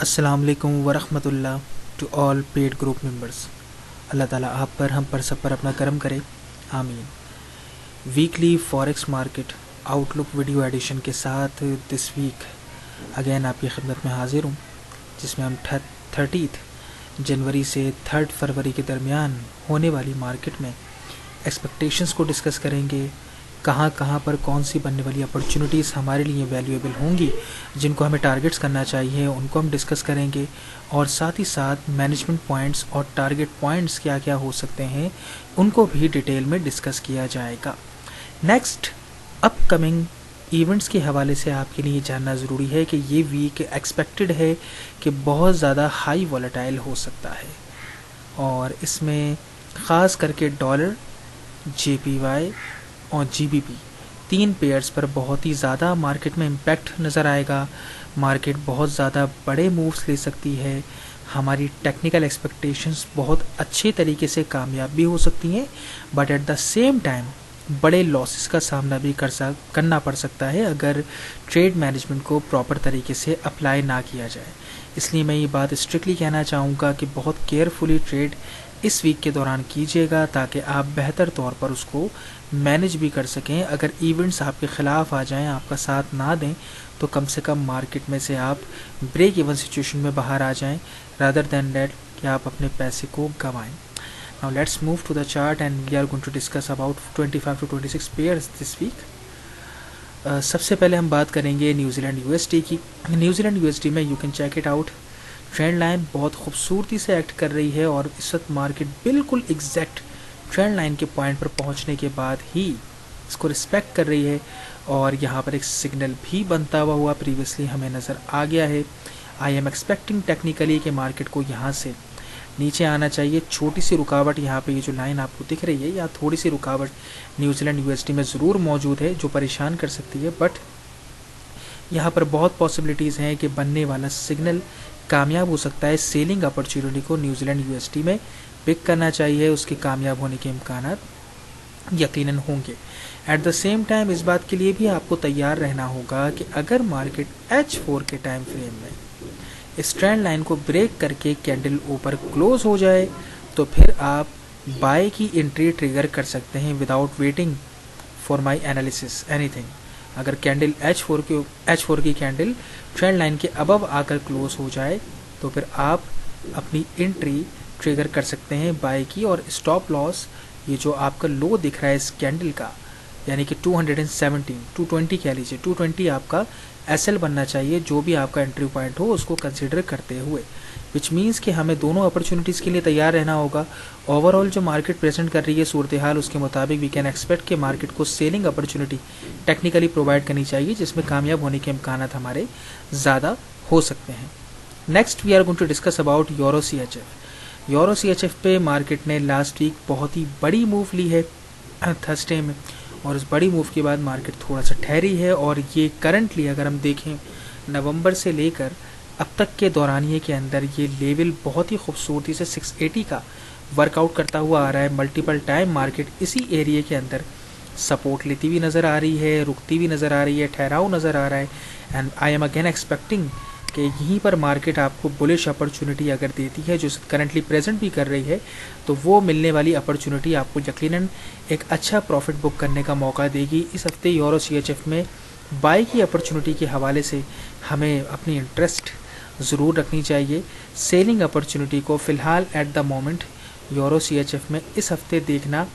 अस्सलाम वालेकुम वरहमतुल्लाह to all paid group members. Allah ताला आप पर, हम पर, सब पर अपना करम करे, आमीन। Weekly forex market outlook video edition के साथ दिस वीक अगेन आपकी खिदमत में हाजिर हूँ, जिसमें हम 30 जनवरी से 3 फरवरी के दरमियान होने वाली मार्केट में एक्सपेक्टेशंस को डिस्कस करेंगे। कहाँ कहाँ पर कौन सी बनने वाली अपॉर्चुनिटीज़ हमारे लिए वैल्यूएबल होंगी, जिनको हमें टारगेट्स करना चाहिए, उनको हम डिस्कस करेंगे। और साथ ही साथ मैनेजमेंट पॉइंट्स और टारगेट पॉइंट्स क्या क्या हो सकते हैं, उनको भी डिटेल में डिस्कस किया जाएगा। नेक्स्ट, अपकमिंग इवेंट्स के हवाले से आपके लिए जानना ज़रूरी है कि ये वीक एक्सपेक्टेड है कि बहुत ज़्यादा हाई वॉलेटाइल हो सकता है, और इसमें ख़ास करके डॉलर, JPY और GBP 3 पेयर्स पर बहुत ही ज़्यादा मार्केट में इम्पैक्ट नज़र आएगा। मार्केट बहुत ज़्यादा बड़े मूव्स ले सकती है। हमारी टेक्निकल एक्सपेक्टेशंस बहुत अच्छे तरीके से कामयाब भी हो सकती हैं, but at the same time बड़े लॉसेस का सामना भी करना पड़ सकता है अगर ट्रेड मैनेजमेंट को प्रॉपर तरीके से अप्लाई ना किया जाए। इसलिए मैं ये बात स्ट्रिक्टली कहना चाहूँगा कि बहुत केयरफुली ट्रेड इस वीक के दौरान कीजिएगा, ताकि आप बेहतर तौर पर उसको मैनेज भी कर सकें। अगर इवेंट्स आपके ख़िलाफ़ आ जाएं, आपका साथ ना दें, तो कम से कम मार्केट में से आप ब्रेक इवन सिचुएशन में बाहर आ जाएं, रादर दैन डैट कि आप अपने पैसे को गंवाएं। Now let's move to the chart and we are going to discuss about 25 to 26 pairs this week. सबसे पहले हम बात करेंगे न्यूजीलैंड USD की। न्यूजीलैंड USD में you can check it out, trend line बहुत खूबसूरती से एक्ट कर रही है, और इस वक्त मार्केट बिल्कुल एग्जैक्ट ट्रेंड लाइन के पॉइंट पर पहुंचने के बाद ही इसको रिस्पेक्ट कर रही है, और यहाँ पर एक सिग्नल भी बनता हुआ प्रीवियसली हमें नज़र आ गया है। आई एम एक्सपेक्टिंग टेक्निकली कि मार्केट को यहाँ से नीचे आना चाहिए। छोटी सी रुकावट यहाँ पे, ये जो लाइन आपको दिख रही है, या थोड़ी सी रुकावट न्यूजीलैंड USD में ज़रूर मौजूद है, जो परेशान कर सकती है, बट यहाँ पर बहुत पॉसिबिलिटीज़ हैं कि बनने वाला सिग्नल कामयाब हो सकता है। सेलिंग अपॉर्चुनिटी को न्यूजीलैंड USD में पिक करना चाहिए, उसके कामयाब होने के इम्कान यकीनन होंगे। एट द सेम टाइम इस बात के लिए भी आपको तैयार रहना होगा कि अगर मार्केट H4 के टाइम फ्रेम में इस ट्रेंड लाइन को ब्रेक करके कैंडल ऊपर क्लोज हो जाए, तो फिर आप बाय की एंट्री ट्रिगर कर सकते हैं without waiting for my analysis anything. अगर कैंडल H4 की कैंडल ट्रेंड लाइन के अबव आकर क्लोज हो जाए, तो फिर आप अपनी एंट्री ट्रिगर कर सकते हैं बाय की, और स्टॉप लॉस ये जो आपका लो दिख रहा है इस कैंडल का, यानी कि 220 कह लीजिए, 220 आपका SL बनना चाहिए, जो भी आपका एंट्री पॉइंट हो उसको कंसीडर करते हुए, विच मीन्स कि हमें दोनों अपॉर्चुनिटीज़ के लिए तैयार रहना होगा। ओवरऑल जो मार्केट प्रेजेंट कर रही है सूरत हाल, उसके मुताबिक वी कैन एक्सपेक्ट कि मार्केट को सेलिंग अपॉर्चुनिटी टेक्निकली प्रोवाइड करनी चाहिए, जिसमें कामयाब होने के इम्कान हमारे ज़्यादा हो सकते हैं। Next we are going to discuss about euro CHF पे मार्केट ने लास्ट वीक बहुत ही बड़ी मूव ली है थर्सडे में, और उस बड़ी मूव के बाद मार्केट थोड़ा सा ठहरी है, और ये करंटली अगर हम देखें नवंबर से लेकर अब तक के दौरानिए के अंदर ये लेवल बहुत ही खूबसूरती से 680 का वर्कआउट करता हुआ आ रहा है। मल्टीपल टाइम मार्केट इसी एरिया के अंदर सपोर्ट लेती हुई नज़र आ रही है, रुकती हुई नज़र आ रही है, ठहराव नज़र आ रहा है, and I am again expecting कि यहीं पर मार्केट आपको बुलिश अपॉर्चुनिटी अगर देती है, जो करंटली प्रेजेंट भी कर रही है, तो वो मिलने वाली अपॉर्चुनिटी आपको यकीनन एक अच्छा प्रॉफिट बुक करने का मौका देगी। इस हफ्ते यूरो CHF में बाय की अपॉर्चुनिटी के हवाले से हमें अपनी इंटरेस्ट ज़रूर रखनी चाहिए। सेलिंग अपॉर्चुनिटी को फ़िलहाल at the moment euro CHF में इस हफ्ते देखना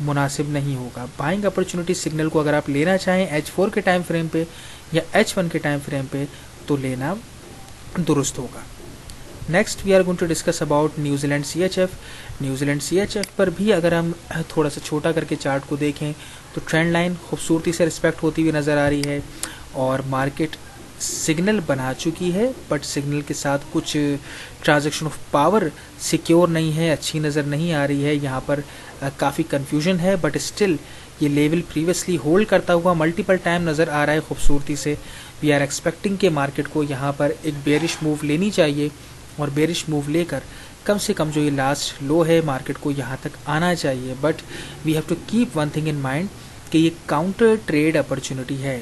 मुनासिब नहीं होगा। बाइंग अपॉर्चुनिटी सिग्नल को अगर आप लेना चाहें H4 के टाइम फ्रेम पे या H1 के टाइम फ्रेम पे, तो लेना दुरुस्त होगा। Next we are going to discuss about New Zealand CHF पर भी अगर हम थोड़ा सा छोटा करके चार्ट को देखें, तो ट्रेंड लाइन खूबसूरती से रिस्पेक्ट होती हुई नज़र आ रही है, और मार्केट सिग्नल बना चुकी है, बट सिग्नल के साथ कुछ ट्रांजैक्शन ऑफ पावर सिक्योर नहीं है, अच्छी नज़र नहीं आ रही है। यहाँ पर काफ़ी कन्फ्यूजन है, बट स्टिल ये लेवल प्रीवियसली होल्ड करता हुआ मल्टीपल टाइम नज़र आ रहा है खूबसूरती से। वी आर एक्सपेक्टिंग के मार्केट को यहाँ पर एक बेरिश मूव लेनी चाहिए, और बेरिश मूव लेकर कम से कम जो ये लास्ट लो है मार्केट को यहाँ तक आना चाहिए। But we have to keep one thing in mind कि ये काउंटर ट्रेड अपॉर्चुनिटी है,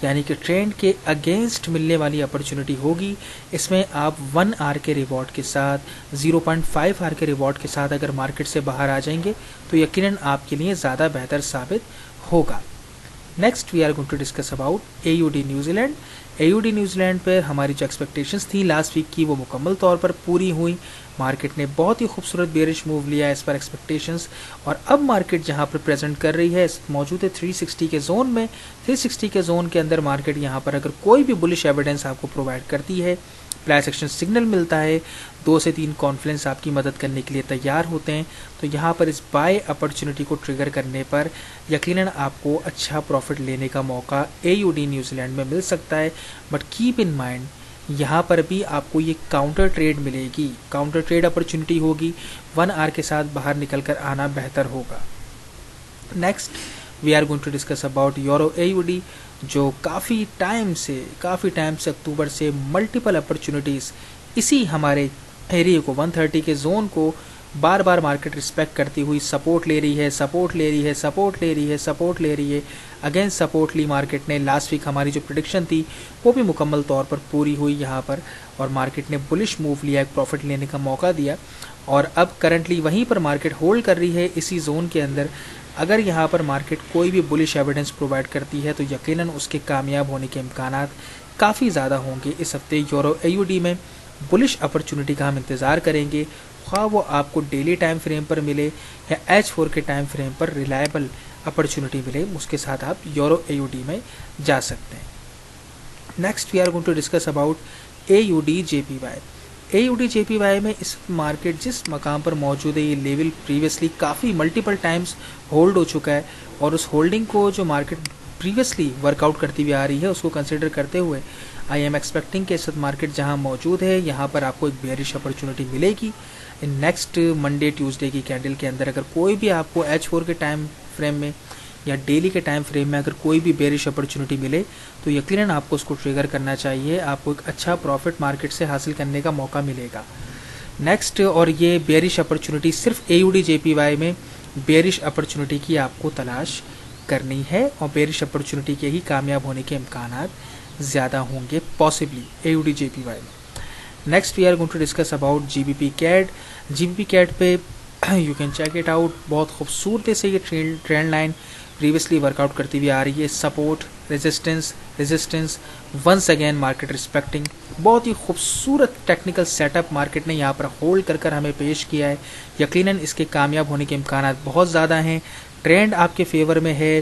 यानी कि ट्रेंड के अगेंस्ट मिलने वाली अपॉर्चुनिटी होगी। इसमें आप 1 आवर के रिवॉर्ड के साथ, 0.5 आवर के रिवॉर्ड के साथ अगर मार्केट से बाहर आ जाएंगे तो यकीनन आपके लिए ज़्यादा बेहतर साबित होगा। Next we are going to discuss about AUD New Zealand. AUD New Zealand पर हमारी जो एक्सपेक्टेशंस थी लास्ट वीक की वो मुकम्मल तौर पर पूरी हुई। मार्केट ने बहुत ही खूबसूरत बेरिश मूव लिया इस पर एक्सपेक्टेशंस, और अब मार्केट जहां पर प्रेजेंट कर रही है मौजूद है 360 के जोन में। 360 के जोन के अंदर मार्केट यहां पर अगर कोई भी बुलिश एविडेंस आपको प्रोवाइड करती है, प्राइस एक्शन सिग्नल मिलता है, 2 से 3 कॉन्फ्लुएंस आपकी मदद करने के लिए तैयार होते हैं, तो यहाँ पर इस बाय अपॉर्चुनिटी को ट्रिगर करने पर यकीनन आपको अच्छा प्रॉफिट लेने का मौका AUD न्यूजीलैंड में मिल सकता है। बट कीप इन माइंड यहाँ पर भी आपको ये काउंटर ट्रेड मिलेगी, काउंटर ट्रेड अपॉर्चुनिटी होगी। 1 आवर के साथ बाहर निकल कर आना बेहतर होगा। Next we are going to discuss about euro AUD, जो काफ़ी टाइम से अक्टूबर से मल्टीपल अपॉर्चुनिटीज़ इसी हमारे एरिया को 130 के जोन को बार बार मार्केट रिस्पेक्ट करती हुई सपोर्ट ले रही है। अगेंस्ट सपोर्ट ली मार्केट ने। लास्ट वीक हमारी जो प्रेडिक्शन थी वो भी मुकम्मल तौर पर पूरी हुई यहाँ पर, और मार्केट ने बुलिश मूव लिया, एक प्रॉफिट लेने का मौका दिया, और अब करंटली वहीं पर मार्केट होल्ड कर रही है इसी जोन के अंदर। अगर यहाँ पर मार्केट कोई भी बुलिश एविडेंस प्रोवाइड करती है तो यकीनन उसके कामयाब होने के इम्कानात काफ़ी ज़्यादा होंगे। इस हफ्ते यूरो AUD में बुलिश अपॉर्चुनिटी का हम इंतज़ार करेंगे, ख्वाह वो आपको डेली टाइम फ्रेम पर मिले या H4 के टाइम फ्रेम पर रिलायबल अपॉर्चुनिटी मिले, उसके साथ आप यूरो AUD में जा सकते हैं। Next we are going to discuss about AUD JPY। AUD JPY में इस मार्केट जिस मकाम पर मौजूद है, ये लेवल प्रीवियसली काफ़ी मल्टीपल टाइम्स होल्ड हो चुका है, और उस होल्डिंग को जो मार्केट प्रीवियसली वर्कआउट करती हुई आ रही है उसको कंसिडर करते हुए आई एम एक्सपेक्टिंग कि इस वक्त मार्केट जहां मौजूद है यहाँ पर आपको एक बेयरिश अपॉर्चुनिटी मिलेगी। इन नेक्स्ट मंडे ट्यूसडे की कैंडल के अंदर अगर कोई भी आपको H4 के टाइम फ्रेम में या डेली के टाइम फ्रेम में अगर कोई भी बेयरिश अपॉर्चुनिटी मिले तो यकीनन आपको उसको ट्रिगर करना चाहिए, आपको एक अच्छा प्रॉफिट मार्केट से हासिल करने का मौका मिलेगा। नेक्स्ट, और ये बेयरिश अपॉर्चुनिटी सिर्फ AUD JPY में बेयरिश अपॉर्चुनिटी की आपको तलाश करनी है, और बेयरिश अपॉर्चुनिटी के ही कामयाब होने के इम्कानात ज़्यादा होंगे पॉसिबली AUD JPY में। Next we are going to discuss about GBP CAD। GBP CAD पे you can check it out, बहुत खूबसूरती से ये ट्रेंड लाइन प्रीवियसली वर्कआउट करती हुई आ रही है। Support, resistance once again market respecting, बहुत ही खूबसूरत टेक्निकल सेटअप मार्केट ने यहाँ पर होल्ड कर हमें पेश किया है। यकीनन इसके कामयाब होने के इम्कान बहुत ज़्यादा हैं। ट्रेंड आपके फेवर में है,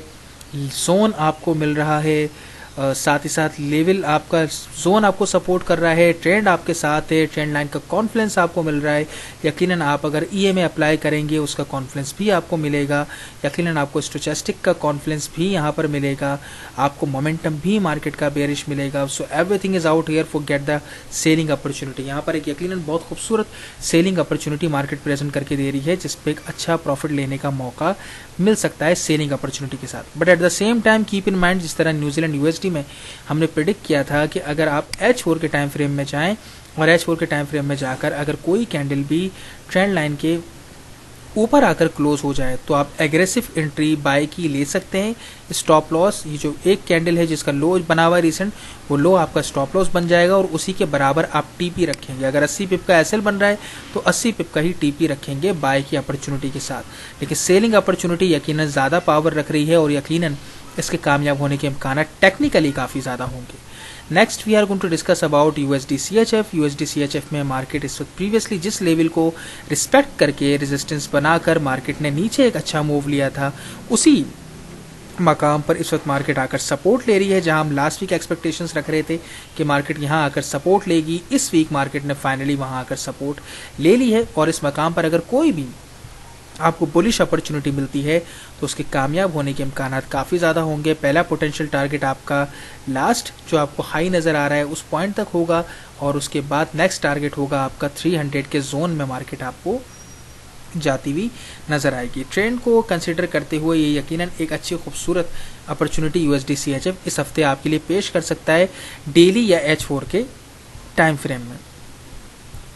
जोन आपको मिल रहा है, साथ ही साथ लेवल आपका जोन आपको सपोर्ट कर रहा है, ट्रेंड आपके साथ है, ट्रेंड लाइन का कॉन्फ्लुएंस आपको मिल रहा है। यकीनन आप अगर EMA अप्लाई करेंगे उसका कॉन्फ्लुएंस भी आपको मिलेगा, यकीनन आपको स्टोचस्टिक का कॉन्फ्लुएंस भी यहाँ पर मिलेगा, आपको मोमेंटम भी मार्केट का बेरिश मिलेगा। So everything is out here for get the selling opportunity. यहाँ पर एक यकीनन बहुत खूबसूरत सेलिंग अपॉर्चुनिटी मार्केट प्रेजेंट करके दे रही है, जिसपे एक अच्छा प्रॉफिट लेने का मौका मिल सकता है सेलिंग अपॉर्चुनिटी के साथ। But at the same time keep in mind, जिस तरह न्यूजीलैंड USD में हमने प्रिडिक्ट किया था कि अगर आप H4 के टाइम फ्रेम में जाएं और H4 के टाइम फ्रेम में जाकर अगर कोई कैंडल भी ट्रेंड लाइन के ऊपर आकर क्लोज हो जाए तो आप एग्रेसिव एंट्री बाय की ले सकते हैं। स्टॉप लॉस, ये जो एक कैंडल है जिसका लो बना हुआ है रिसेंट, वो लो आपका स्टॉप लॉस बन जाएगा और उसी के बराबर आप TP रखेंगे। अगर 80 पिप का SL बन रहा है तो 80 पिप का ही TP रखेंगे बाय की अपॉर्चुनिटी के साथ। लेकिन सेलिंग अपॉर्चुनिटी यकीनन ज़्यादा पावर रख रही है और यकीनन इसके कामयाब होने के इम्कान टेक्निकली काफ़ी ज़्यादा होंगे। Next we are going to discuss about USD CHF में मार्केट इस वक्त प्रीवियसली जिस लेवल को रिस्पेक्ट करके रेजिस्टेंस बनाकर मार्केट ने नीचे एक अच्छा मूव लिया था, उसी मकाम पर इस वक्त मार्केट आकर सपोर्ट ले रही है। जहां हम लास्ट वीक एक्सपेक्टेशंस रख रहे थे कि मार्केट यहां आकर सपोर्ट लेगी, इस वीक मार्केट ने फाइनली वहां आकर सपोर्ट ले ली है, और इस मकाम पर अगर कोई भी आपको बुलिश अपॉर्चुनिटी मिलती है तो उसके कामयाब होने के इम्कान काफ़ी ज़्यादा होंगे। पहला पोटेंशियल टारगेट आपका लास्ट जो आपको हाई नज़र आ रहा है उस पॉइंट तक होगा, और उसके बाद नेक्स्ट टारगेट होगा आपका 300 के जोन में मार्केट आपको जाती हुई नज़र आएगी। ट्रेंड को कंसिडर करते हुए ये यकीनन एक अच्छी खूबसूरत अपॉर्चुनिटी USD CHF इस हफ्ते आपके लिए पेश कर सकता है डेली या H4 के टाइम फ्रेम में।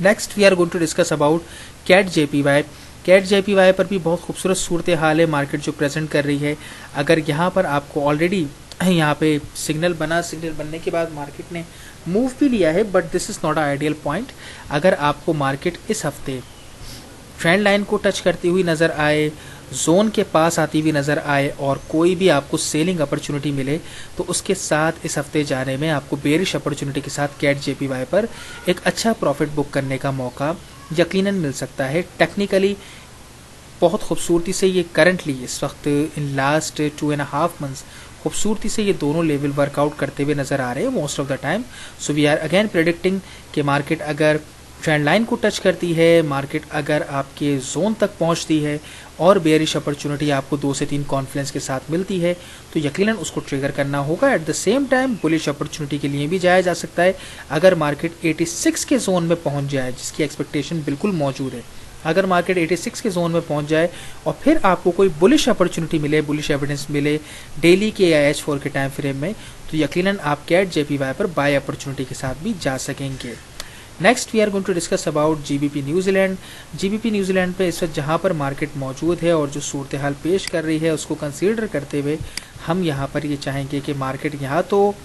Next we are going to discuss about CAD JPY पर भी बहुत खूबसूरत सूरत हाल है मार्केट जो प्रेजेंट कर रही है। अगर यहाँ पर आपको ऑलरेडी यहाँ पे सिग्नल बना, सिग्नल बनने के बाद मार्केट ने मूव भी लिया है, but this is not a ideal point. अगर आपको मार्केट इस हफ्ते ट्रेंड लाइन को टच करती हुई नज़र आए, जोन के पास आती हुई नज़र आए और कोई भी आपको सेलिंग अपॉर्चुनिटी मिले, तो उसके साथ इस हफ्ते जाने में आपको बेरिश अपॉर्चुनिटी के साथ कैट JPY पर एक अच्छा प्रॉफिट बुक करने का मौका यकीनन मिल सकता है। टेक्निकली बहुत खूबसूरती से ये करंटली इस वक्त इन लास्ट 2.5 मंथ्स खूबसूरती से ये दोनों लेवल वर्कआउट करते हुए नज़र आ रहे हैं most of the time. So we are again predicting कि मार्केट अगर ट्रेंड लाइन को टच करती है, मार्केट अगर आपके जोन तक पहुंचती है और बेयरिश अपॉर्चुनिटी आपको 2 से 3 कॉन्फ्लुएंस के साथ मिलती है, तो यकीनन उसको ट्रिगर करना होगा। At the same time bullish opportunity के लिए भी जाया जा सकता है अगर मार्केट 86 के जोन में पहुंच जाए, जिसकी एक्सपेक्टेशन बिल्कुल मौजूद है। अगर मार्केट 86 के जोन में पहुंच जाए और फिर आपको कोई बुलिश अपॉर्चुनिटी मिले, बुलिश एविडेंस मिले डेली के या H4 के टाइम फ्रेम में, तो यकीनन आप कैट JPY पर बाय अपॉर्चुनिटी के साथ भी जा सकेंगे। Next we are going to discuss about GBP New Zealand. GBP New Zealand पे इस वक्त जहाँ पर मार्केट मौजूद है और जो सूरत हाल पेश कर रही है उसको कंसीडर करते हुए हम यहाँ पर ये चाहेंगे कि मार्केट यहाँ तो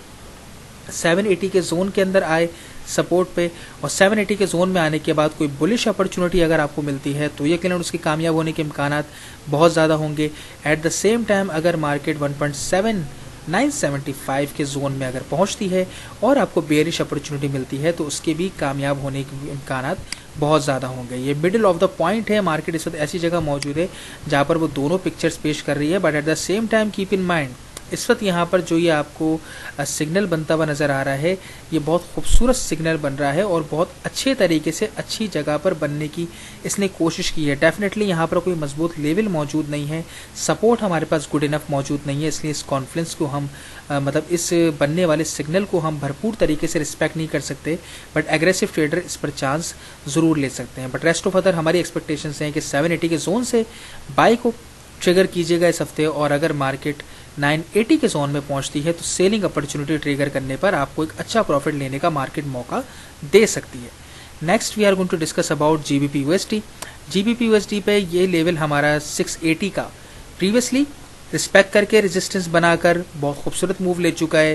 780 के जोन के अंदर आए सपोर्ट पे, और 780 के जोन में आने के बाद कोई बुलिश अपॉर्चुनिटी अगर आपको मिलती है तो यकीनन उसकी कामयाब होने के इम्कानात बहुत ज़्यादा होंगे। एट द सेम टाइम अगर मार्केट 1.7975 के जोन में अगर पहुंचती है और आपको बेयरिश अपॉर्चुनिटी मिलती है तो उसके भी कामयाब होने के इम्कानात बहुत ज़्यादा होंगे। ये मिडिल ऑफ द पॉइंट है, मार्केट इस वक्त ऐसी जगह मौजूद है जहाँ पर वो दोनों पिक्चर्स पेश कर रही है, but at the same time keep in mind इस वक्त यहाँ पर जो ये आपको सिग्नल बनता हुआ नज़र आ रहा है, ये बहुत खूबसूरत सिग्नल बन रहा है और बहुत अच्छे तरीके से अच्छी जगह पर बनने की इसने कोशिश की है। डेफिनेटली यहाँ पर कोई मजबूत लेवल मौजूद नहीं है, सपोर्ट हमारे पास गुड इनफ मौजूद नहीं है, इसलिए इस कॉन्फ्लुएंस को हम मतलब इस बनने वाले सिग्नल को हम भरपूर तरीके से रिस्पेक्ट नहीं कर सकते, बट एग्रेसिव ट्रेडर इस पर चांस ज़रूर ले सकते हैं। बट रेस्ट ऑफ अदर हमारी एक्सपेक्टेशंस हैं कि 780 के जोन से बाई को ट्रिगर कीजिएगा इस हफ्ते, और अगर मार्केट 980 के जोन में पहुंचती है तो सेलिंग अपॉर्चुनिटी ट्रिगर करने पर आपको एक अच्छा प्रॉफिट लेने का मार्केट मौका दे सकती है। Next we are going to discuss about GBP USD। GBP USD पे ये लेवल हमारा 680 का प्रीवियसली रिस्पेक्ट करके रेजिस्टेंस बनाकर बहुत खूबसूरत मूव ले चुका है,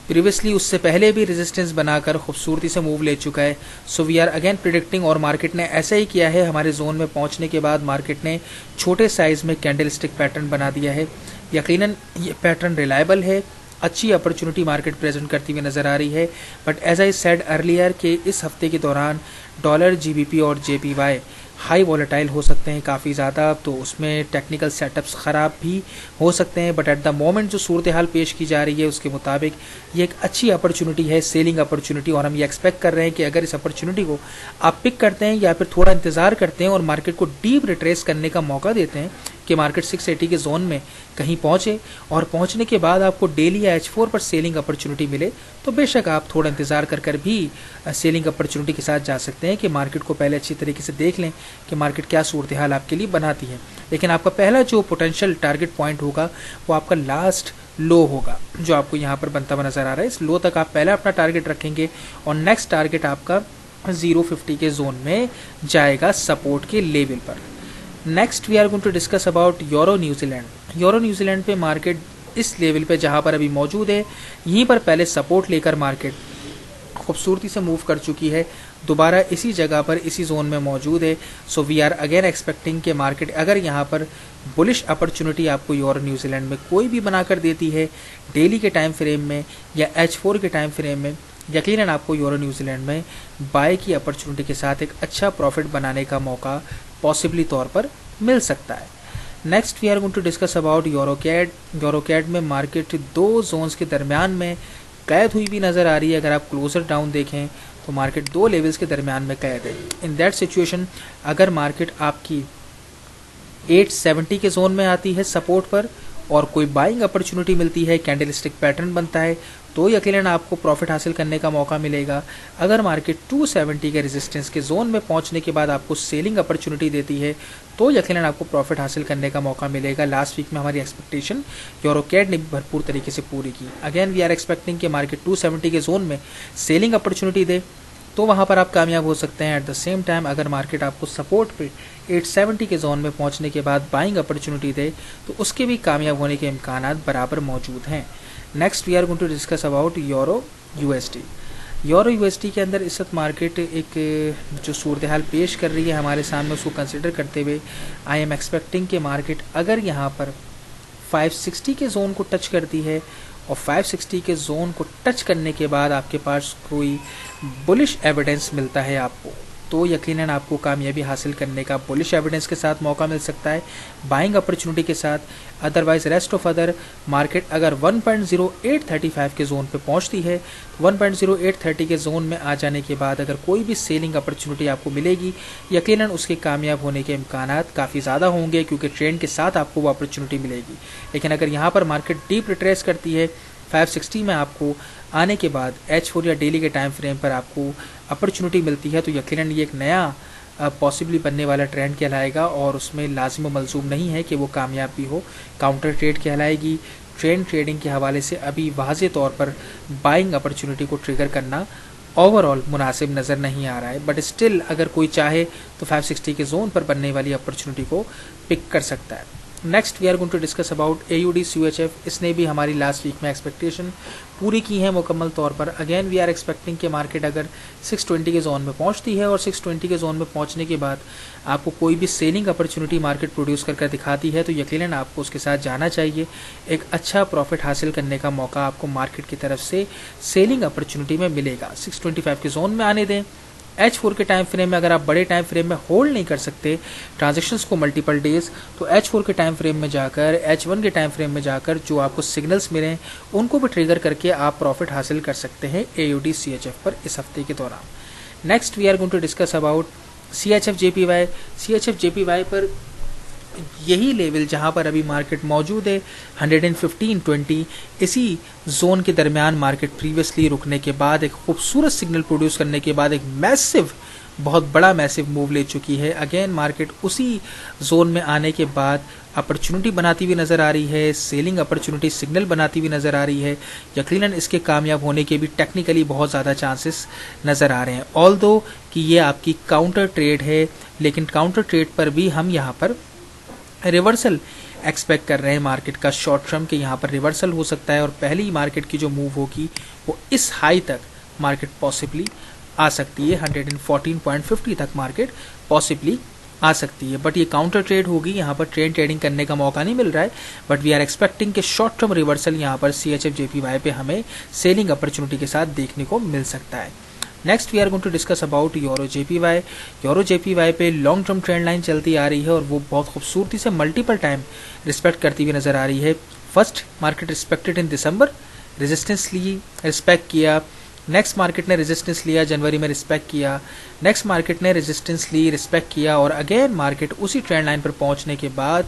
प्रीवियसली उससे पहले भी रेजिस्टेंस बनाकर खूबसूरती से मूव ले चुका है। So we are again predicting, और मार्केट ने ऐसा ही किया है, हमारे जोन में पहुंचने के बाद मार्केट ने छोटे साइज में कैंडलस्टिक पैटर्न बना दिया है। यकीनन ये पैटर्न रिलायबल है, अच्छी अपॉर्चुनिटी मार्केट प्रेजेंट करती हुई नज़र आ रही है, but as I said earlier कि इस हफ्ते के दौरान डॉलर, GBP और JPY हाई वॉलेटाइल हो सकते हैं काफ़ी ज़्यादा, तो उसमें टेक्निकल सेटअप्स ख़राब भी हो सकते हैं, बट एट द मोमेंट जो सूरत हाल पेश की जा रही है उसके मुताबिक ये एक अच्छी अपॉर्चुनिटी है, सेलिंग अपॉर्चुनिटी, और हम ये एक्सपेक्ट कर रहे हैं कि अगर इस अपॉर्चुनिटी को आप पिक करते हैं या फिर थोड़ा इंतज़ार करते हैं और मार्केट को डीप रिट्रेस करने का मौका देते हैं कि मार्केट 680 के जोन में कहीं पहुंचे और पहुंचने के बाद आपको डेली या H4 पर सेलिंग अपॉर्चुनिटी मिले, तो बेशक आप थोड़ा इंतज़ार कर भी सेलिंग अपॉर्चुनिटी के साथ जा सकते हैं कि मार्केट को पहले अच्छी तरीके से देख लें कि मार्केट क्या सूरत हाल आपके लिए बनाती है। लेकिन आपका पहला जो पोटेंशियल टारगेट पॉइंट होगा वो आपका लास्ट लो होगा, जो आपको यहाँ पर बनता हुआ नज़र आ रहा है। इस लो तक आप पहले अपना टारगेट रखेंगे और नेक्स्ट टारगेट आपका 050 के जोन में जाएगा सपोर्ट के लेवल पर। Next we are going to discuss about euro New Zealand. Euro New Zealand पे मार्केट इस लेवल पे जहाँ पर अभी मौजूद है, यहीं पर पहले सपोर्ट लेकर मार्केट खूबसूरती से मूव कर चुकी है, दोबारा इसी जगह पर इसी जोन में मौजूद है। So we are again expecting कि मार्केट अगर यहाँ पर बुलिश अपॉर्चुनिटी आपको यूरो न्यूजीलैंड में कोई भी बनाकर देती है डेली के टाइम फ्रेम में या H4 के टाइम फ्रेम में, यकीनन आपको यूरो न्यूजीलैंड में बाय की अपॉर्चुनिटी के साथ एक अच्छा प्रॉफिट बनाने का मौका पॉसिबली तौर पर मिल सकता है। Next we are going to discuss about euro CAD. Euro CAD में मार्केट दो जोन्स के दरमियान में कैद हुई भी नज़र आ रही है। अगर आप क्लोजर डाउन देखें तो मार्केट दो लेवल्स के दरमियान में कैद है। इन दैट सिचुएशन अगर मार्केट आपकी 870 के जोन में आती है सपोर्ट पर और कोई बाइंग अपॉर्चुनिटी मिलती है, कैंडलस्टिक पैटर्न बनता है, तो यकीनन आपको प्रॉफिट हासिल करने का मौका मिलेगा। अगर मार्केट 270 के रेजिस्टेंस के जोन में पहुंचने के बाद आपको सेलिंग अपॉर्चुनिटी देती है तो यकीनन आपको प्रॉफिट हासिल करने का मौका मिलेगा। लास्ट वीक में हमारी एक्सपेक्टेशन यूरोकैड ने भरपूर तरीके से पूरी की। अगेन वी आर एक्सपेक्टिंग कि मार्केट 270 के जोन में सेलिंग अपॉर्चुनिटी दे तो वहाँ पर आप कामयाब हो सकते हैं। एट द सेम टाइम अगर मार्केट आपको सपोर्ट पे 870 के जोन में पहुँचने के बाद बाइंग अपॉर्चुनिटी दे तो उसके भी कामयाब होने के इम्कानात बराबर मौजूद हैं। Next we are going to discuss about euro USD. Euro USD के अंदर इस वक्त मार्केट एक जो सूरत हाल पेश कर रही है हमारे सामने, उसको कंसिडर करते हुए आई एम एक्सपेक्टिंग कि मार्केट अगर यहाँ पर 560 के जोन को टच करती है और 560 के जोन को टच करने के बाद आपके पास कोई बुलिश एविडेंस मिलता है आपको, तो यकीनन आपको कामयाबी हासिल करने का बुलिश एविडेंस के साथ मौका मिल सकता है, बाइंग अपॉर्चुनिटी के साथ। Otherwise rest of other market अगर 1.0835 के जोन पे पहुंचती है, 1.0830 के जोन में आ जाने के बाद अगर कोई भी सेलिंग अपॉर्चुनिटी आपको मिलेगी, यकीनन उसके कामयाब होने के इम्कानात काफ़ी ज़्यादा होंगे, क्योंकि ट्रेंड के साथ आपको वो अपॉर्चुनिटी मिलेगी। लेकिन अगर यहाँ पर मार्केट डीप रिट्रेस करती है 560 में आपको आने के बाद H4 या डेली के टाइम फ्रेम पर आपको अपॉर्चुनिटी मिलती है, तो यकीनन ये एक नया पॉसिबली बनने वाला ट्रेंड कहलाएगा और उसमें लाजिम व मलजूम नहीं है कि वो कामयाब भी हो। काउंटर ट्रेड कहलाएगी। ट्रेडिंग के हवाले से अभी वाज़े तौर पर बाइंग अपॉर्चुनिटी को ट्रिगर करना ओवरऑल मुनासिब नज़र नहीं आ रहा है, बट स्टिल अगर कोई चाहे तो 560 के जोन पर बनने वाली अपॉर्चुनिटी को पिक कर सकता है। Next we are going to discuss about AUD CHF। इसने भी हमारी लास्ट वीक में एक्सपेक्टेशन पूरी की है मुकम्मल तौर पर। अगेन वी आर एक्सपेक्टिंग कि मार्केट अगर 620 के जोन में पहुंचती है और 620 के जोन में पहुंचने के बाद आपको कोई भी सेलिंग अपॉर्चुनिटी मार्केट प्रोड्यूस कर दिखाती है, तो यकीनन आपको उसके साथ जाना चाहिए। एक अच्छा प्रॉफिट हासिल करने का मौका आपको मार्केट की तरफ से सेलिंग अपॉर्चुनिटी में मिलेगा। 625 के जोन में आने दें। H4 के टाइम फ्रेम में अगर आप बड़े टाइम फ्रेम में होल्ड नहीं कर सकते ट्रांजेक्शन्स को मल्टीपल डेज, तो H4 के टाइम फ्रेम में जाकर H1 के टाइम फ्रेम में जाकर जो आपको सिग्नल्स मिले उनको भी ट्रिगर करके आप प्रॉफिट हासिल कर सकते हैं AUD CHF पर इस हफ्ते के दौरान। Next we are going to discuss about CHF JPY। CHF JPY पर यही लेवल जहां पर अभी मार्केट मौजूद है 115.20, इसी जोन के दरमियान मार्केट प्रीवियसली रुकने के बाद एक खूबसूरत सिग्नल प्रोड्यूस करने के बाद एक मैसिव, बहुत बड़ा मैसिव मूव ले चुकी है। अगेन मार्केट उसी जोन में आने के बाद अपॉर्चुनिटी बनाती हुई नज़र आ रही है, सेलिंग अपॉर्चुनिटी सिग्नल बनाती हुई नज़र आ रही है। यकीनन इसके कामयाब होने के भी टेक्निकली बहुत ज़्यादा चांसेस नज़र आ रहे हैं। ऑल्दो कि ये आपकी काउंटर ट्रेड है, लेकिन काउंटर ट्रेड पर भी हम यहाँ पर रिवर्सल एक्सपेक्ट कर रहे हैं मार्केट का शॉर्ट टर्म के यहाँ पर रिवर्सल हो सकता है और पहली मार्केट की जो मूव होगी वो इस हाई तक मार्केट पॉसिबली आ सकती है। 114.50 तक मार्केट पॉसिबली आ सकती है, बट ये काउंटर ट्रेड होगी, यहाँ पर ट्रेडिंग करने का मौका नहीं मिल रहा है। बट वी आर एक्सपेक्टिंग कि शॉर्ट टर्म रिवर्सल यहाँ पर CHF JPY पे हमें सेलिंग अपॉर्चुनिटी के साथ देखने को मिल सकता है। Next we are going to discuss about euro JPY। Euro JPY पे लॉन्ग टर्म ट्रेंड लाइन चलती आ रही है और वो बहुत खूबसूरती से मल्टीपल टाइम रिस्पेक्ट करती हुई नजर आ रही है। First market respected in December, resistance ली, रिस्पेक्ट किया। नेक्स्ट मार्केट ने रेजिस्टेंस लिया, जनवरी में रिस्पेक्ट किया। नेक्स्ट मार्केट ने रेजिस्टेंस ली, रिस्पेक्ट किया और अगेन मार्केट उसी ट्रेंड लाइन पर पहुंचने के बाद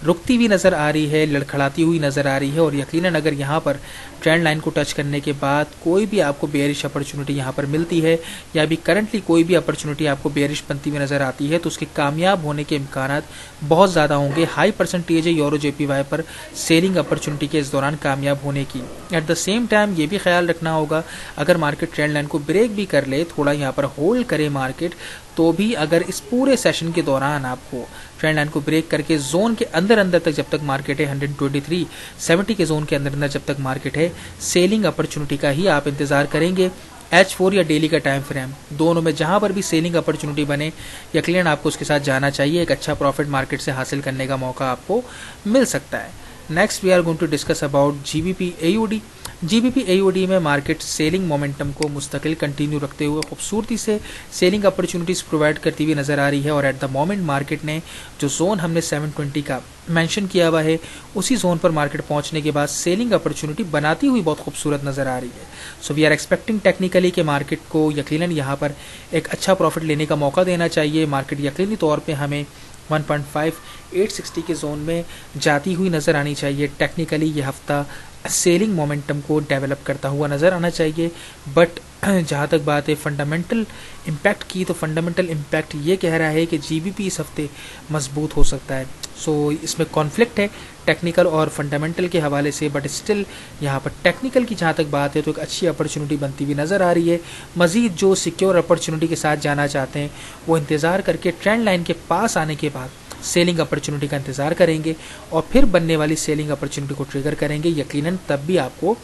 रुकती हुई नज़र आ रही है, लड़खड़ाती हुई नज़र आ रही है। और यकीनन अगर यहाँ पर ट्रेंड लाइन को टच करने के बाद कोई भी आपको बेयरिश अपॉर्चुनिटी यहाँ पर मिलती है या अभी करंटली कोई भी अपॉर्चुनिटी आपको बेयरिश बनती हुई नज़र आती है, तो उसके कामयाब होने के इम्कानात बहुत ज़्यादा होंगे। हाई परसेंटेज है यूरो JPY पर सेलिंग अपॉर्चुनिटी के इस दौरान कामयाब होने की। एट द सेम टाइम ये भी ख्याल रखना होगा अगर मार्केट ट्रेंड लाइन को ब्रेक भी कर ले, थोड़ा यहाँ पर होल्ड करे मार्केट, तो भी अगर इस पूरे सेशन के दौरान आपको ट्रेंड लाइन को ब्रेक करके जोन के अंदर तक जब तक मार्केट है 123.70 के जोन के अंदर जब तक मार्केट है, सेलिंग अपॉर्चुनिटी का ही आप इंतजार करेंगे। H4 या डेली का टाइम फ्रेम दोनों में जहां पर भी सेलिंग अपॉर्चुनिटी बने, यकीनन आपको उसके साथ जाना चाहिए। एक अच्छा प्रॉफिट मार्केट से हासिल करने का मौका आपको मिल सकता है। Next we are going to discuss about GBP AUD। GBP AUD में मार्केट सेलिंग मोमेंटम को मुस्तकिल कंटिन्यू रखते हुए खूबसूरती से सेलिंग अपॉर्चुनिटीज़ प्रोवाइड करती हुई नज़र आ रही है और एट द मोमेंट मार्केट ने जो जोन हमने 720 का मेंशन किया हुआ है, उसी जोन पर मार्केट पहुंचने के बाद सेलिंग अपॉर्चुनिटी बनाती हुई बहुत खूबसूरत नज़र आ रही है। So we are expecting technically कि मार्केट को यकीनन यहाँ पर एक अच्छा प्रॉफिट लेने का मौका देना चाहिए। मार्केट यकीनी तौर पर हमें 1.5860 के जोन में जाती हुई नज़र आनी चाहिए। टेक्निकली ये हफ्ता सेलिंग मोमेंटम को डेवलप करता हुआ नज़र आना चाहिए। बट जहाँ तक बात है फंडामेंटल इम्पैक्ट की, तो फंडामेंटल इम्पैक्ट ये कह रहा है कि GBP इस हफ्ते मजबूत हो सकता है। सो इसमें कॉन्फ्लिक्ट है टेक्निकल और फंडामेंटल के हवाले से, बट स्टिल यहाँ पर टेक्निकल की जहाँ तक बात है तो एक अच्छी अपॉर्चुनिटी बनती हुई नज़र आ रही है। मज़ीद जो सिक्योर अपॉर्चुनिटी के साथ जाना चाहते हैं वो इंतज़ार करके ट्रेंड लाइन के पास आने के बाद सेलिंग अपॉर्चुनिटी का इंतज़ार करेंगे और फिर बनने वाली सेलिंग अपॉर्चुनिटी को ट्रिगर करेंगे, यकीनन तब भी आपको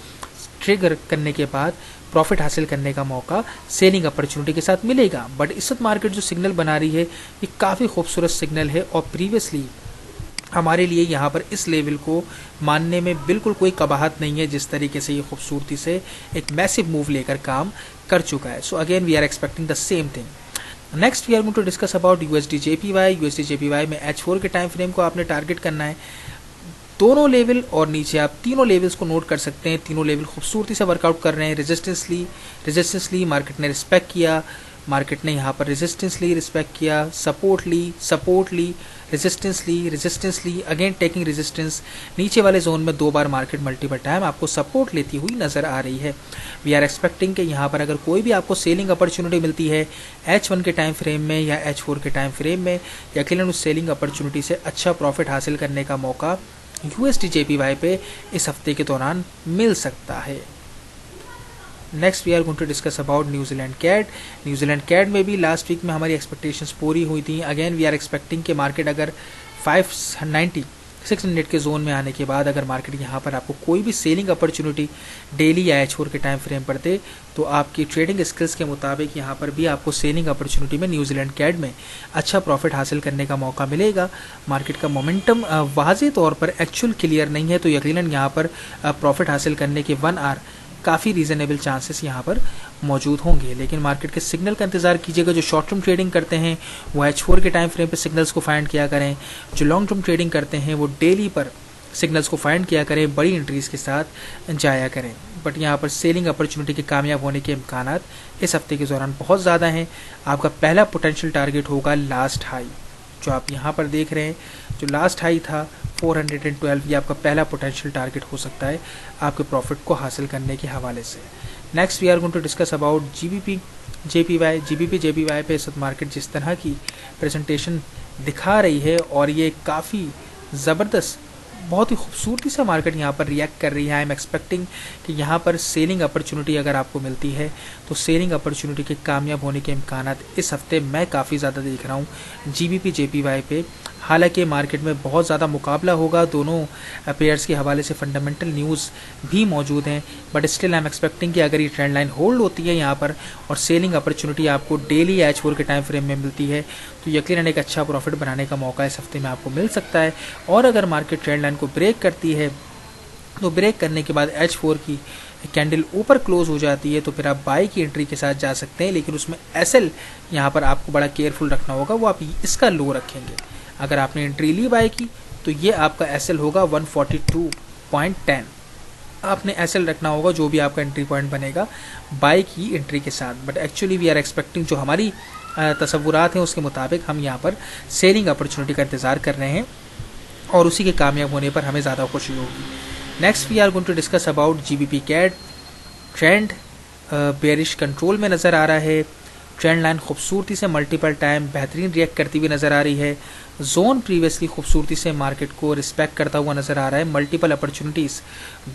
ट्रिगर करने के बाद प्रॉफिट हासिल करने का मौका सेलिंग अपॉर्चुनिटी के साथ मिलेगा। बट इस वक्त मार्केट जो सिग्नल बना रही है ये काफ़ी खूबसूरत सिग्नल है और प्रीवियसली हमारे लिए यहाँ पर इस लेवल को मानने में बिल्कुल कोई कबाहत नहीं है, जिस तरीके से ये खूबसूरती से एक मैसिव मूव लेकर काम कर चुका है। So again we are expecting the same thing. Next we are going to discuss about USD JPY. USD JPY में H4 के टाइम फ्रेम को आपने टारगेट करना है। दोनों लेवल और नीचे आप तीनों लेवल्स को नोट कर सकते हैं। तीनों लेवल खूबसूरती से वर्कआउट कर रहे हैं। रेजिस्टेंस ली मार्केट ने रिस्पेक्ट किया, मार्केट ने यहाँ पर रेजिस्टेंस ली, रिस्पेक्ट किया, सपोर्ट ली, रेजिस्टेंस ली, अगेन टेकिंग रेजिस्टेंस। नीचे वाले जोन में 2 बार मार्केट मल्टीपल टाइम आपको सपोर्ट लेती हुई नजर आ रही है। वी आर एक्सपेक्टिंग कि यहाँ पर अगर कोई भी आपको सेलिंग अपॉर्चुनिटी मिलती है H1 के टाइम फ्रेम में या H4 के टाइम फ्रेम में, यकीनन उस सेलिंग अपॉर्चुनिटी से अच्छा प्रॉफिट हासिल करने का मौका USD JPY पे इस हफ्ते के दौरान मिल सकता है। Next we are going to discuss about New Zealand CAD. New Zealand CAD में भी लास्ट वीक में हमारी एक्सपेक्टेशंस पूरी हुई थी। अगेन वी आर एक्सपेक्टिंग कि मार्केट अगर 590 600 के जोन में आने के बाद अगर मार्केट यहाँ पर आपको कोई भी सेलिंग अपॉर्चुनिटी डेली या H4 के टाइम फ्रेम पर दे तो आपकी ट्रेडिंग स्किल्स के मुताबिक यहाँ पर भी आपको सेलिंग अपॉर्चुनिटी में न्यूजीलैंड कैड में अच्छा प्रॉफिट हासिल करने का मौका मिलेगा। मार्केट का मोमेंटम वाज़े तौर पर एक्चुअल क्लियर नहीं है, तो यकीनन यहाँ पर प्रॉफिट हासिल करने के 1 आवर काफ़ी रीजनेबल चांसेस यहाँ पर मौजूद होंगे। लेकिन मार्केट के सिग्नल का इंतजार कीजिएगा। जो शॉर्ट टर्म ट्रेडिंग करते हैं वो H4 के टाइम फ्रेम पे सिग्नल्स को फाइंड किया करें। जो लॉन्ग टर्म ट्रेडिंग करते हैं वो डेली पर सिग्नल्स को फाइंड किया करें, बड़ी एंट्रीज के साथ जाया करें। बट यहाँ पर सेलिंग अपॉर्चुनिटी के कामयाब होने के इम्कानात इस हफ्ते के दौरान बहुत ज़्यादा हैं। आपका पहला पोटेंशियल टारगेट होगा लास्ट हाई, जो आप यहाँ पर देख रहे हैं। जो लास्ट हाई था 412, ये आपका पहला पोटेंशियल टारगेट हो सकता है आपके प्रॉफिट को हासिल करने के हवाले से। Next we are going to discuss about GBP JPY पे इस वक्त मार्केट जिस तरह की प्रेजेंटेशन दिखा रही है और ये काफ़ी ज़बरदस्त बहुत ही खूबसूरती से मार्केट यहाँ पर रिएक्ट कर रही है। आई एम एक्सपेक्टिंग कि यहाँ पर सेलिंग अपॉर्चुनिटी अगर आपको मिलती है तो सेलिंग अपॉर्चुनिटी के कामयाब होने के इम्कानात इस हफ्ते मैं काफ़ी ज़्यादा देख रहा हूँ GBP JPY पे। हालांकि मार्केट में बहुत ज़्यादा मुकाबला होगा, दोनों पेयर्स के हवाले से फंडामेंटल न्यूज़ भी मौजूद हैं, but still I am expecting कि अगर ये ट्रेंड लाइन होल्ड होती है यहाँ पर और सेलिंग अपॉर्चुनिटी आपको डेली H4 के टाइम फ्रेम में मिलती है तो यकीनन एक अच्छा प्रॉफिट बनाने का मौका इस हफ्ते में आपको मिल सकता है। और अगर मार्केट ट्रेंड लाइन को ब्रेक करती है तो ब्रेक करने के बाद H4 की कैंडल ऊपर क्लोज हो जाती है तो फिर आप बाई की एंट्री के साथ जा सकते हैं, लेकिन उसमें SL यहाँ पर आपको बड़ा केयरफुल रखना होगा, वो आप इसका लो रखेंगे। अगर आपने एंट्री ली बाई की तो ये आपका SL होगा 142.10, आपने SL रखना होगा जो भी आपका एंट्री पॉइंट बनेगा बाई की एंट्री के साथ। But actually we are expecting, जो हमारी तसव्वुरात हैं उसके मुताबिक हम यहाँ पर सेलिंग अपॉर्चुनिटी का इंतज़ार कर रहे हैं और उसी के कामयाब होने पर हमें ज़्यादा खुशी होगी। Next we are going to discuss about GBP CAD. Trend bearish control में नज़र आ रहा है। ट्रेंड लाइन खूबसूरती से मल्टीपल टाइम बेहतरीन रिएक्ट करती हुई नज़र आ रही है। जोन प्रीवियसली खूबसूरती से मार्केट को रिस्पेक्ट करता हुआ नज़र आ रहा है। मल्टीपल अपॉर्चुनिटीज़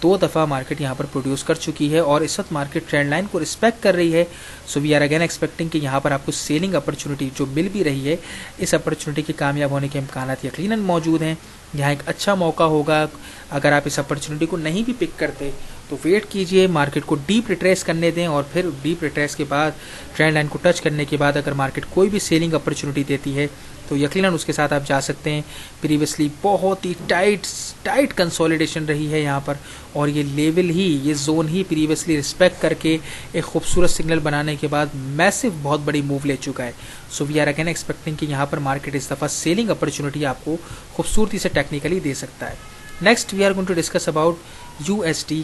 2 दफ़ा मार्केट यहाँ पर प्रोड्यूस कर चुकी है और इस वक्त मार्केट ट्रेंड लाइन को रिस्पेक्ट कर रही है। So we are again expecting कि यहाँ पर आपको सेलिंग अपॉर्चुनिटी जो मिल भी रही है, इस अपॉर्चुनिटी के कामयाब होने के इम्कानात यकीनन मौजूद हैं। यहाँ एक अच्छा मौका होगा। अगर आप इस अपॉर्चुनिटी को नहीं भी पिक करते तो वेट कीजिए, मार्केट को डीप रिट्रेस करने दें और फिर डीप रिट्रेस के बाद ट्रेंड लाइन को टच करने के बाद अगर मार्केट कोई भी सेलिंग अपॉर्चुनिटी देती है तो यकीनन उसके साथ आप जा सकते हैं। प्रीवियसली बहुत ही टाइट कंसोलिडेशन रही है यहाँ पर और ये लेवल ही, ये जोन ही प्रीवियसली रिस्पेक्ट करके एक खूबसूरत सिग्नल बनाने के बाद मैसिव बहुत बड़ी मूव ले चुका है। So we are again expecting कि यहाँ पर मार्केट इस दफ़ा सेलिंग अपॉर्चुनिटी आपको खूबसूरती से टेक्निकली दे सकता है। Next we are going to discuss about USD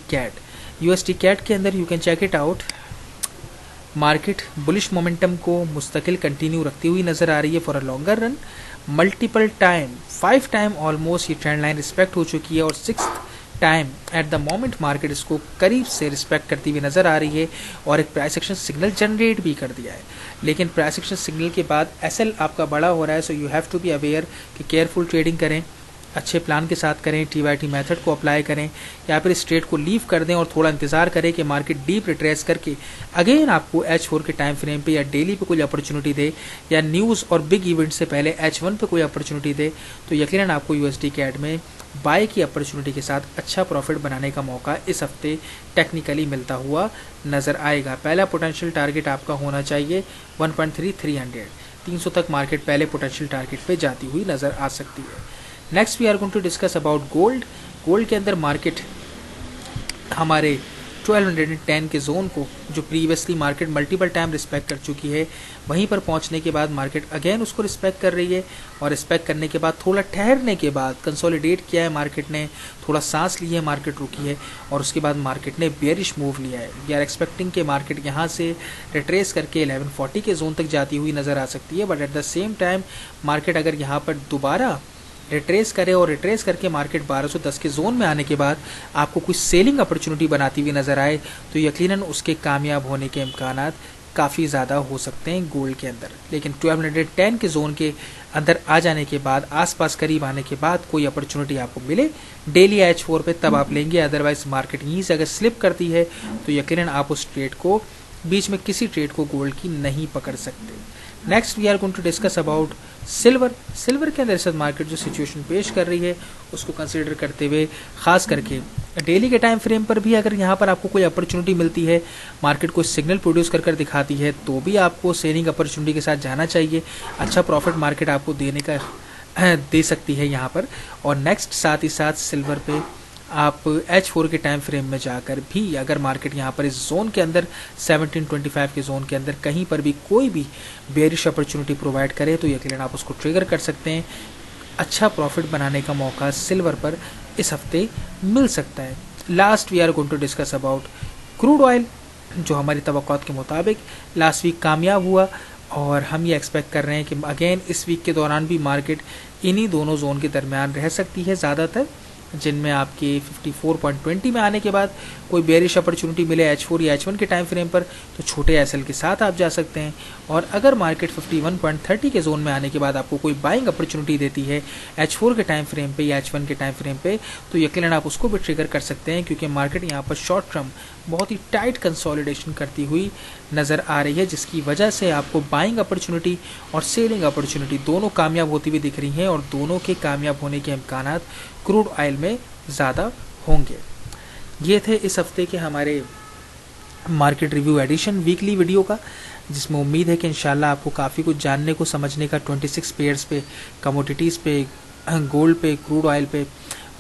cat के अंदर you can check it out. Market bullish momentum को मुस्तकिल कंटिन्यू रखती हुई नज़र आ रही है for a longer run. Multiple time 5 time almost ये ट्रेंड लाइन रिस्पेक्ट हो चुकी है और 6th time at the moment market इसको करीब से रिस्पेक्ट करती हुई नज़र आ रही है और एक प्राइस एक्शन सिग्नल जनरेट भी कर दिया है। लेकिन प्राइस एक्शन सिग्नल के बाद SL आपका बड़ा हो रहा है, so you have to be aware कि केयरफुल ट्रेडिंग करें। अच्छे प्लान के साथ करें, TYT मेथड को अप्लाई करें, या फिर इस ट्रेड को लीव कर दें और थोड़ा इंतजार करें कि मार्केट डीप रिट्रेस करके अगेन आपको H4 के टाइम फ्रेम पे या डेली पे कोई अपॉर्चुनिटी दे, या न्यूज़ और बिग इवेंट से पहले H1 पे कोई अपॉर्चुनिटी दे, तो यकीनन आपको USD CAD में बाय की अपॉर्चुनिटी के साथ अच्छा प्रॉफिट बनाने का मौका इस हफ्ते टेक्निकली मिलता हुआ नज़र आएगा। पहला पोटेंशियल टारगेट आपका होना चाहिए 1.3300, 300 तक मार्केट पहले पोटेंशियल टारगेट पे जाती हुई नज़र आ सकती है। Next we are going to discuss about gold. Gold के अंदर मार्केट हमारे 1210 के जोन को, जो previously market multiple time respect कर चुकी है, वहीं पर पहुंचने के बाद मार्केट अगेन उसको रिस्पेक्ट कर रही है, और रिस्पेक्ट करने के बाद थोड़ा ठहरने के बाद कंसोलिडेट किया है मार्केट ने, थोड़ा सांस ली है, मार्केट रुकी है, और उसके बाद मार्केट ने बेयरिश मूव लिया है। वी आर एक्सपेक्टिंग कि मार्केट यहाँ से रिट्रेस करके 1140 के जोन तक जाती हुई नज़र आ सकती है, but at the same time market अगर यहाँ पर दोबारा रिट्रेस करे और रिट्रेस करके मार्केट 1210 के जोन में आने के बाद आपको कुछ सेलिंग अपॉर्चुनिटी बनाती हुई नज़र आए, तो यकीनन उसके कामयाब होने के इम्कानात काफ़ी ज़्यादा हो सकते हैं गोल्ड के अंदर। लेकिन 1210 के जोन के अंदर आ जाने के बाद, आसपास करीब आने के बाद कोई अपॉर्चुनिटी आपको मिले डेली H4 पे, तब आप लेंगे। अदरवाइज मार्केट यहीं से अगर स्लिप करती है तो यकीनन आप उस ट्रेड को, बीच में किसी ट्रेड को गोल्ड की नहीं पकड़ सकते। Next we are going to discuss about silver. Silver के अंदर इस मार्केट जो सिचुएशन पेश कर रही है उसको कंसीडर करते हुए, खास करके डेली के टाइम फ्रेम पर भी अगर यहाँ पर आपको कोई अपॉर्चुनिटी मिलती है, मार्केट को सिग्नल प्रोड्यूस कर दिखाती है, तो भी आपको सेलिंग अपॉर्चुनिटी के साथ जाना चाहिए। अच्छा प्रॉफिट मार्केट आपको देने का दे सकती है यहाँ पर। और नेक्स्ट साथ ही साथ सिल्वर पे आप H4 के टाइम फ्रेम में जाकर भी, अगर मार्केट यहाँ पर इस जोन के अंदर 1725 के जोन के अंदर कहीं पर भी कोई भी बेरिश अपॉर्चुनिटी प्रोवाइड करे, तो यकीनन आप उसको ट्रिगर कर सकते हैं। अच्छा प्रॉफिट बनाने का मौका सिल्वर पर इस हफ्ते मिल सकता है। Last we are going to discuss about crude oil, जो हमारी तवक्कुआत के मुताबिक लास्ट वीक कामयाब हुआ, और हम ये एक्सपेक्ट कर रहे हैं कि अगेन इस वीक के दौरान भी मार्केट इन्हीं दोनों जोन के दरमियान रह सकती है ज़्यादातर, जिनमें आपके 54.20 में आने के बाद कोई बेरिश अपॉर्चुनिटी मिले H4 या H1 के टाइम फ्रेम पर, तो छोटे एसएल के साथ आप जा सकते हैं। और अगर मार्केट 51.30 के जोन में आने के बाद आपको कोई बाइंग अपॉर्चुनिटी देती है H4 के टाइम फ्रेम पे या H1 के टाइम फ्रेम पे, तो यकीनन आप उसको भी ट्रिगर कर सकते हैं, क्योंकि मार्केट यहाँ पर शॉर्ट टर्म बहुत ही टाइट कंसोलिडेशन करती हुई नज़र आ रही है, जिसकी वजह से आपको बाइंग अपॉर्चुनिटी और सेलिंग अपॉर्चुनिटी दोनों कामयाब होती हुई दिख रही हैं, और दोनों के कामयाब होने के इम्कानात क्रूड ऑयल में ज़्यादा होंगे। ये थे इस हफ्ते के हमारे market review edition weekly video का, जिसमें उम्मीद है कि इंशाल्लाह आपको काफ़ी कुछ जानने को, समझने का 26 पेयर्स पे, कमोडिटीज़ पे, गोल्ड पे, क्रूड ऑयल पे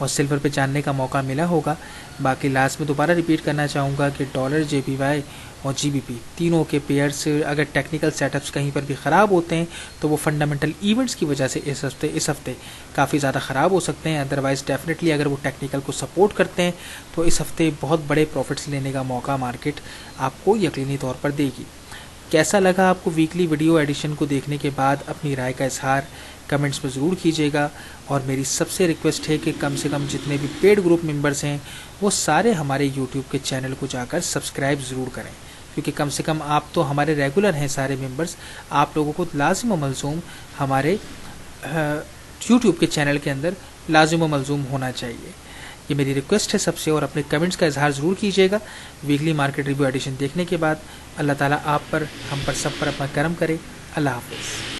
और सिल्वर पे जानने का मौका मिला होगा। बाकी लास्ट में दोबारा रिपीट करना चाहूँगा कि डॉलर, JPY और GBP तीनों के पेयर्स अगर टेक्निकल सेटअप्स कहीं पर भी ख़राब होते हैं, तो वो फंडामेंटल इवेंट्स की वजह से इस हफ्ते काफ़ी ज़्यादा ख़राब हो सकते हैं। अदरवाइज़ डेफिनेटली अगर वो टेक्निकल को सपोर्ट करते हैं, तो इस हफ्ते बहुत बड़े प्रॉफिट्स लेने का मौका मार्केट आपको यकीनी तौर पर देगी। कैसा लगा आपको वीकली वीडियो एडिशन को देखने के बाद, अपनी राय का इजहार कमेंट्स में ज़रूर कीजिएगा। और मेरी सबसे रिक्वेस्ट है कि कम से कम जितने भी पेड ग्रुप मेंबर्स हैं, वो सारे हमारे यूट्यूब के चैनल को जाकर सब्सक्राइब ज़रूर करें, क्योंकि कम से कम आप तो हमारे रेगुलर हैं सारे मेंबर्स, आप लोगों को लाजिम व मलज़ूम हमारे यूट्यूब के चैनल के अंदर लाजिम व मलज़ूम होना चाहिए। ये मेरी रिक्वेस्ट है सबसे, और अपने कमेंट्स का इजहार ज़रूर कीजिएगा वीकली मार्केट रिव्यू एडिशन देखने के बाद। अल्लाह ताला आप पर, हम पर, सब पर अपना करम करे। अल्लाह हाफ़िज़।